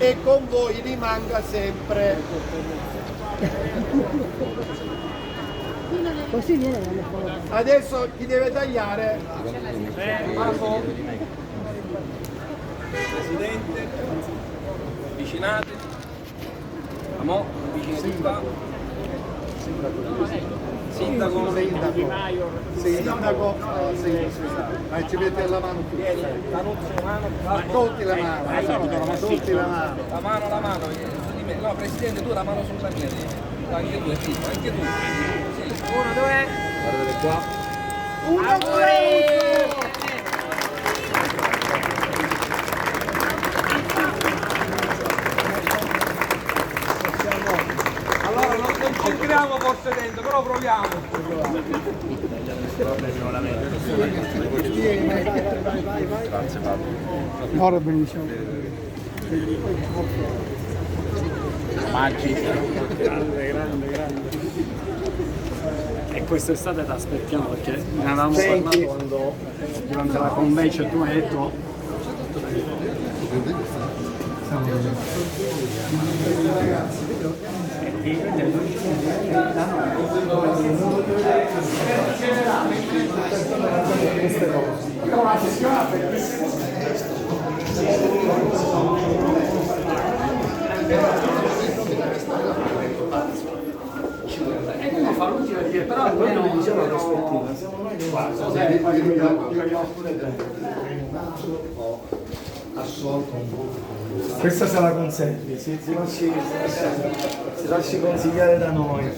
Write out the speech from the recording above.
e con voi rimanga sempre. Così viene. Adesso chi deve tagliare? Presidente, avvicinate, amo, avvicinati qua. Sindaco, Sindaco, ma ci mette la mano qui. Tutti la mano, tutti la mano. la mano, no Presidente, tu la mano sulla mia, anche tu, anche tu. Sì. Uno, due. Guardate qua. Un applauso! Allora non ci entriamo forse dentro, però proviamo. Grazie Paolo. Ora benissimo. Magica, grande. E quest'estate ti aspettiamo perché ne avevamo parlato quando durante la convention tu hai detto però almeno diciamo la prospettiva siamo noi Assolto un po'. Questa se la consenti, si lasci consigliare da noi.